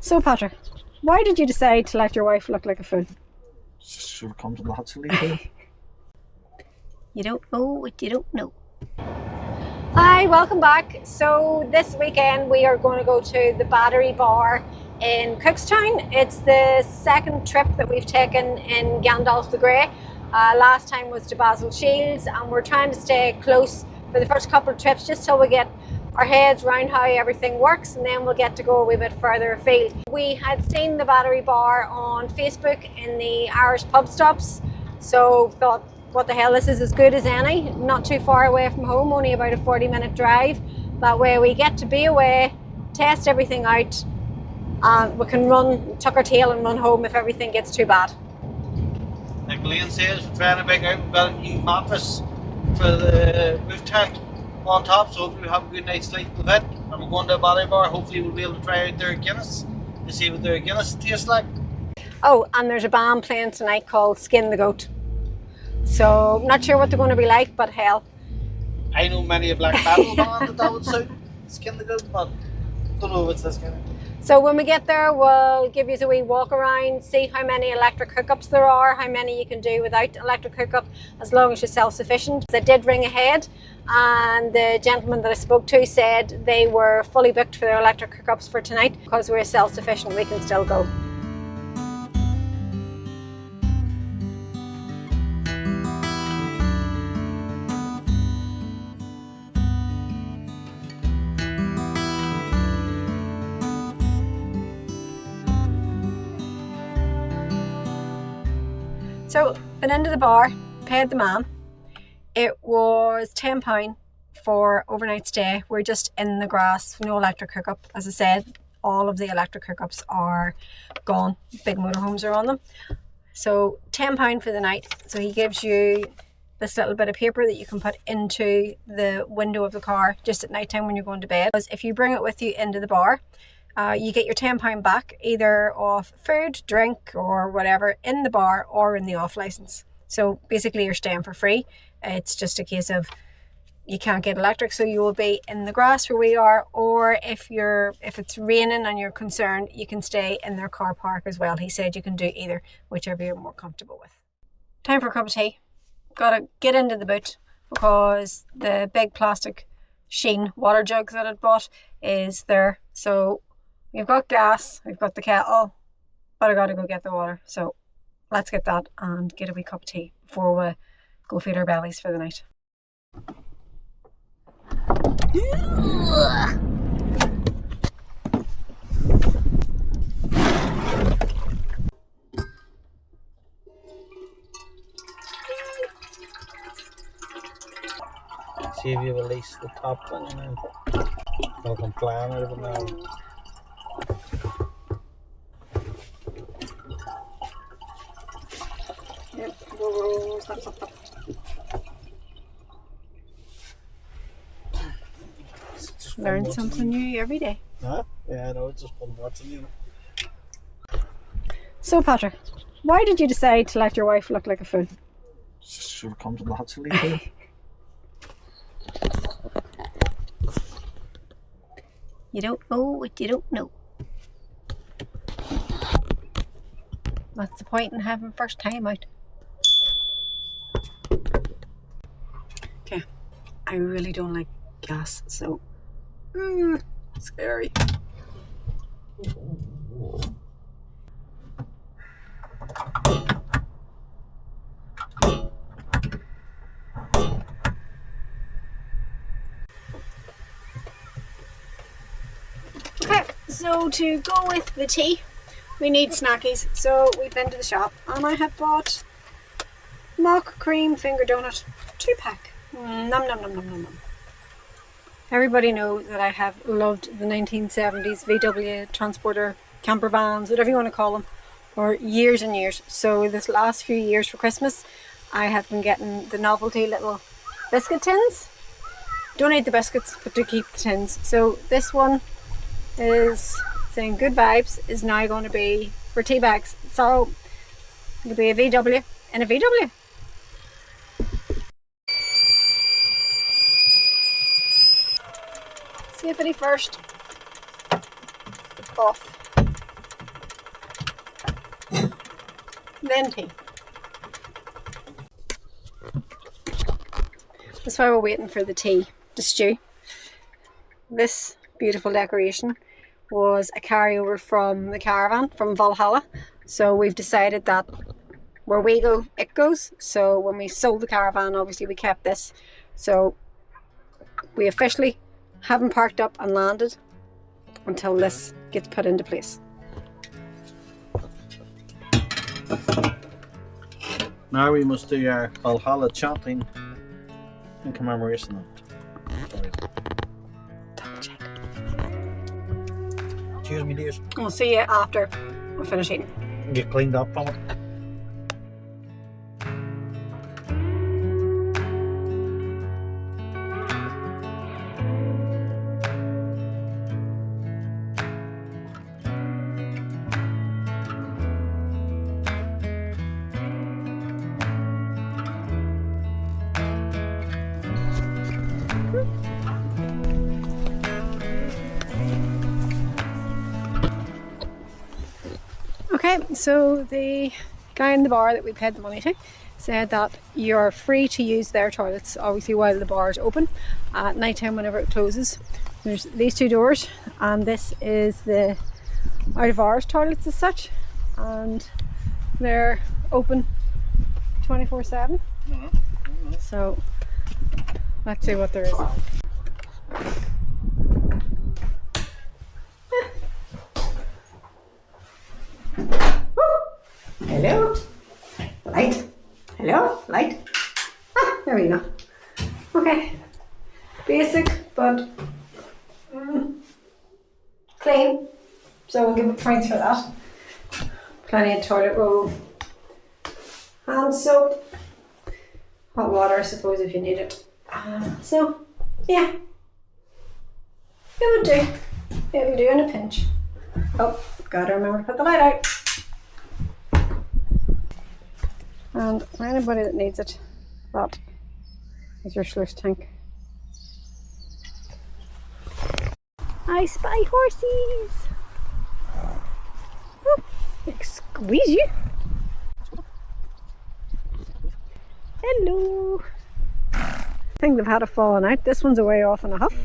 So, Patrick, why did you decide to let your wife look like a fool? Should have come to naturally too. You don't know what you don't know. Hi, welcome back. So this weekend we are going to go to the Battery Bar in Cookstown. It's the second trip that we've taken in Gandalf the Grey. Last time was to Basil Shields, and we're trying to stay close for the first couple of trips just till we get our heads around how everything works, and then we'll get to go a wee bit further afield. We had seen the Battery Bar on Facebook in the Irish pub stops, so thought, what the hell, this is as good as any. Not too far away from home, only about a 40-minute drive. That way we get to be away, test everything out, and we can tuck our tail and run home if everything gets too bad. Like Liam says, we're trying to bring out, we've got a new mattress for the roof tent on top, so hopefully we'll have a good night's sleep with it. And we're going to a Battery Bar, hopefully we'll be able to try out their Guinness to see what their Guinness tastes like. Oh, and there's a band playing tonight called Skin the Goat. So, not sure what they're going to be like, but hell. I know many a black metal band that would suit Skin the Goat, but don't know if it's this kind of. So when we get there, we'll give you a wee walk around, see how many electric hookups there are, how many you can do without electric hookup, as long as you're self-sufficient. I did ring ahead, and the gentleman that I spoke to said they were fully booked for their electric hookups for tonight. Because we're self-sufficient, we can still go. So, been into the bar, paid the man. It was £10 for overnight stay. We're just in the grass, no electric hookup. As I said, all of the electric hookups are gone. Big motorhomes are on them. So £10 for the night. So he gives you this little bit of paper that you can put into the window of the car just at night time when you're going to bed. Because if you bring it with you into the bar, you get your £10 back either off food, drink or whatever in the bar or in the off licence. So basically you're staying for free. It's just a case of you can't get electric, so you will be in the grass where we are, or if it's raining and you're concerned, you can stay in their car park as well. He said you can do either, whichever you're more comfortable with. Time for a cup of tea. Gotta get into the boot because the big plastic Sheen water jug that I'd bought is there. So we've got gas, we've got the kettle, but I gotta go get the water. So let's get that and get a wee cup of tea before we go feed our bellies for the night. See if you release the top one and then fucking plan out of it now. Yep, go, stop. Learn something new every day. Huh? Yeah, I know, it's just fun watching you. So, Patrick, why did you decide to let your wife look like a fool? Should have come to naturally too. You don't know what you don't know. What's the point in having first time out? Okay, I really don't like gas, so scary. Okay, so to go with the tea, we need snackies. So we've been to the shop and I have bought mock cream finger donut 2-pack. Nom nom nom nom nom nom. Everybody knows that I have loved the 1970s VW transporter, campervans, whatever you want to call them, for years and years. So this last few years for Christmas, I have been getting the novelty little biscuit tins. Don't eat the biscuits, but do keep the tins. So this one is saying good vibes, is now going to be for tea bags. So it'll be a VW and a VW. Safety first. Off. then tea. That's why we're waiting for the tea to stew. This beautiful decoration was a carryover from the caravan from Valhalla. So we've decided that where we go, it goes. So when we sold the caravan, obviously we kept this. So we officially haven't parked up and landed until this gets put into place. Now we must do our Valhalla chanting in commemoration of it. Double check. Cheers, me dears. We'll see you after we finish eating. Get cleaned up from it. Okay, so the guy in the bar that we paid the money to said that you're free to use their toilets, obviously while the bar is open. At night time, whenever it closes, there's these two doors, and this is the out of hours toilets as such, and they're open 24/7. So let's see what there is. Hello, light. Hello, light. Ah, there we go. Okay, basic but clean. So we'll give it points for that. Plenty of toilet roll, hand soap, hot water, I suppose, if you need it. So yeah, it would do. It'll do in a pinch. Oh, gotta remember to put the light out. And for anybody that needs it, that is your sluice tank. I spy horses! Oh, squeeze you! Hello! I think they've had a falling out. This one's away off in a huff.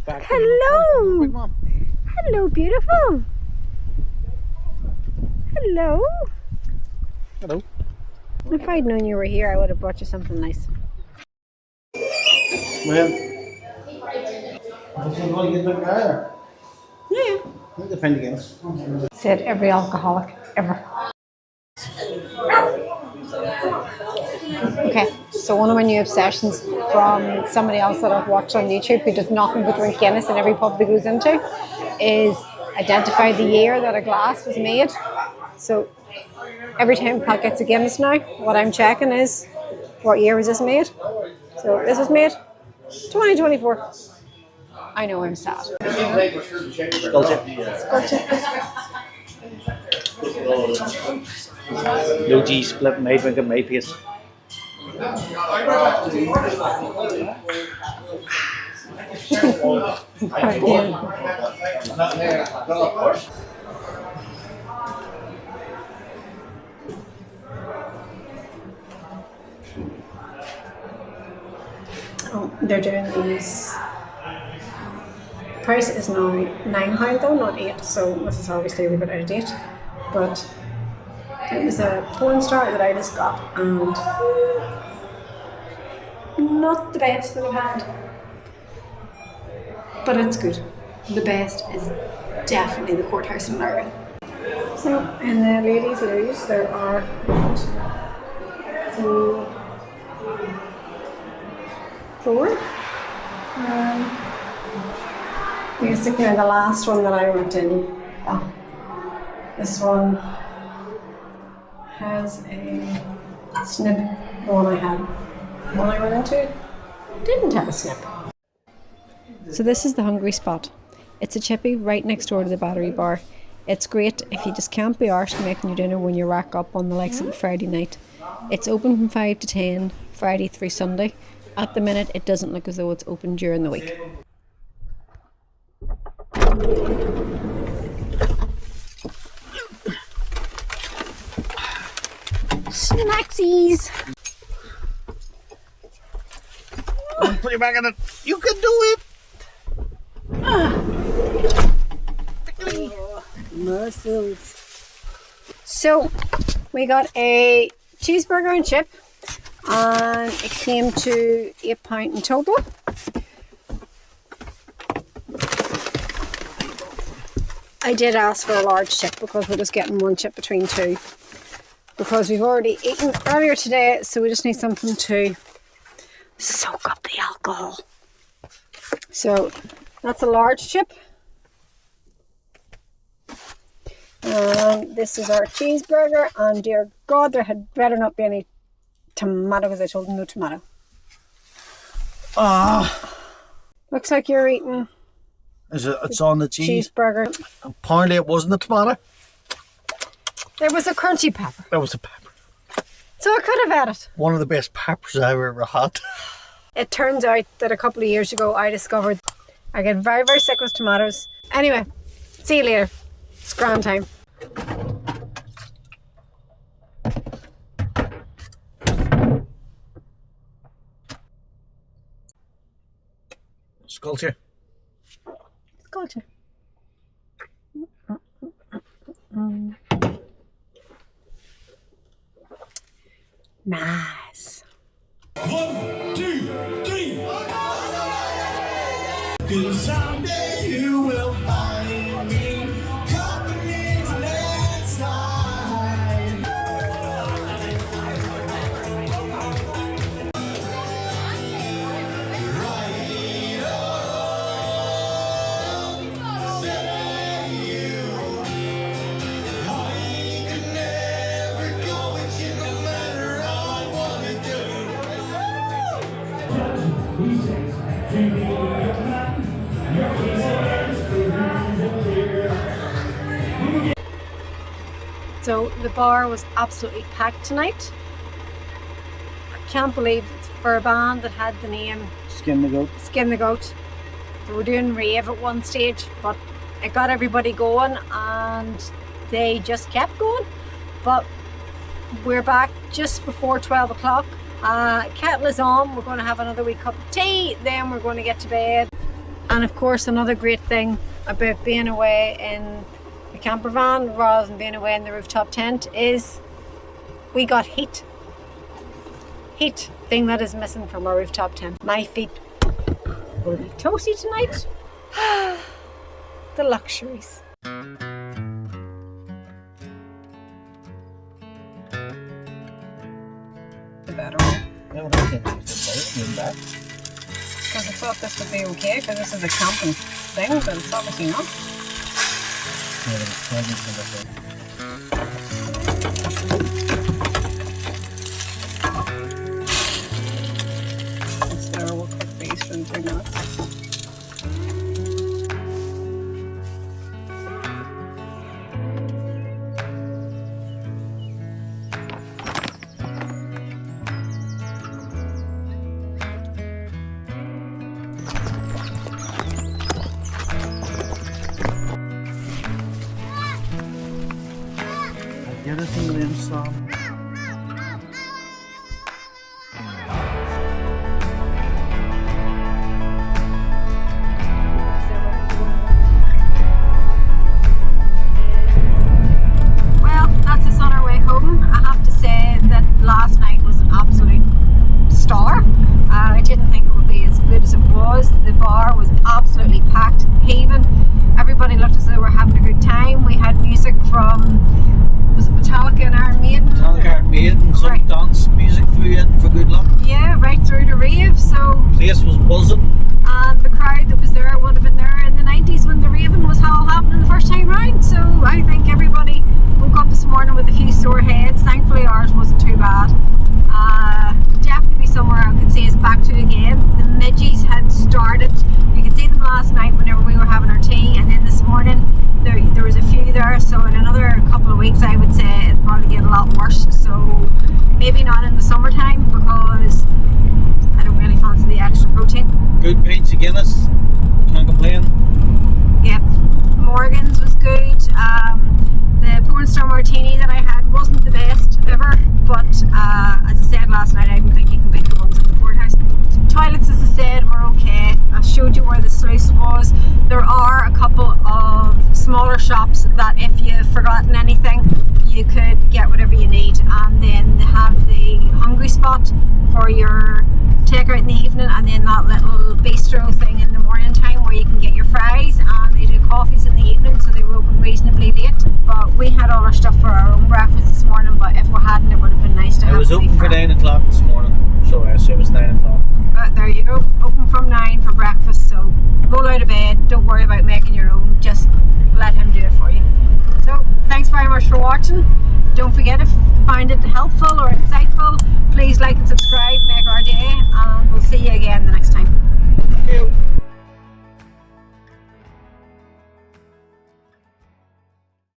Hello! Hello, beautiful! Hello! Hello. If I'd known you were here, I would have brought you something nice. Well, what's going to get the car? Yeah. It depends again. Said every alcoholic ever. Okay, so one of my new obsessions from somebody else that I've watched on YouTube who does nothing but drink Guinness in every pub he goes into is identify the year that a glass was made. So every time Pat gets a Guinness now, what I'm checking is what year was this made. So this was made 2024. I know I'm sad. No G split made when it made piece. Oh, they're doing these. Price is now £9 though, not £8. So this is obviously a wee bit out of date. But it was a porn star that I just got, and not the best that I've had, but it's good. The best is definitely the Courthouse in Largan. So in the ladies' loos there are 4. Basically the last one that I went in, this one has a snip. The one I had, the one I went into, didn't have a snip. So this is the Hungry Spot. It's a chippy right next door to the Battery Bar. It's great if you just can't be arsed making your dinner when you rack up on the likes of a Friday night. It's open from 5 to 10, Friday through Sunday. At the minute, it doesn't look as though it's open during the week. Snacksies. Put your back in it. You can do it. Muscles. So we got a cheeseburger and chip, and it came to £8 in total. I did ask for a large chip because we're just getting one chip between two, because we've already eaten earlier today, so we just need something to soak up the alcohol. So that's a large chip. This is our cheeseburger, and dear God, there had better not be any tomato because I told them no tomato. Looks like you're eating. It's on the cheeseburger. Apparently it wasn't a tomato. It was a crunchy pepper. It was a pepper. So I could have had it. One of the best peppers I've ever had. It turns out that a couple of years ago I discovered I get very, very sick with tomatoes. Anyway, see you later. It's grand time. Sculpture. Culture. Nice. 1, 2, 3. 'Cause someday you will find me coming into next time. Right on. Say you. I could never go with you no matter how I wanna do. So the bar was absolutely packed tonight. I can't believe it's for a band that had the name Skin the goat. Skin the Goat. They were doing rave at one stage, but it got everybody going and they just kept going. But we're back just before 12 o'clock. Kettle is on. We're going to have another wee cup of tea, then we're going to get to bed. And of course, another great thing about being away in the camper van rather than being away in the rooftop tent is we got heat. Heat, thing that is missing from our rooftop tent. My feet will be toasty tonight. The luxuries. The better one. No, I think it's back. Because I thought this would be okay, because this is a camping thing, but it's obviously not. So we'll cook these for 2 minutes. Get it in the inside. Well, that's us on our way home. I have to say that last night was an absolute star. I didn't think it would be as good as it was. The bar was absolutely packed, heaving. Everybody looked as though they were having a good time. We had music from, was it Metallica and Iron Maiden? Metallica, Iron Maiden, some Right. dance music through it for good luck. Yeah, right through the rave. So, Place was buzzing. and the crowd that was there would have been there in the 90s when the raving was all happening the first time round. So I think everybody woke up this morning with a few sore heads. Thankfully ours wasn't too bad. Definitely be somewhere I could see us back to again. The midgies had started. You could see them last night whenever we were having our tea, and then this morning there was a few there. So in another couple of weeks I would say it'll probably get a lot worse. So maybe not in the summertime because I don't really fancy the extra protein. Good pints of Guinness. Can't complain. Yep, Morgan's was good. The porn star martini that I had wasn't the best ever, but there are a couple of smaller shops that if you've forgotten anything, you could get whatever you need, and then they have the hungry spot for your takeout in the evening, and then that little bistro thing in the morning time where you can get your fries, and they do coffees in the evening, so they were open reasonably late. But we had all our stuff for our own breakfast this morning, but if we hadn't, it would have been nice to have. It was open for 9 o'clock this morning, so I say it was 9 o'clock. There you go, open from 9 for breakfast, so roll out of bed, don't worry about making your own, just let him do it for you. So thanks very much for watching. Don't forget, if you find it helpful or insightful, please like and subscribe, make our day, and we'll see you again the next time. Thank you.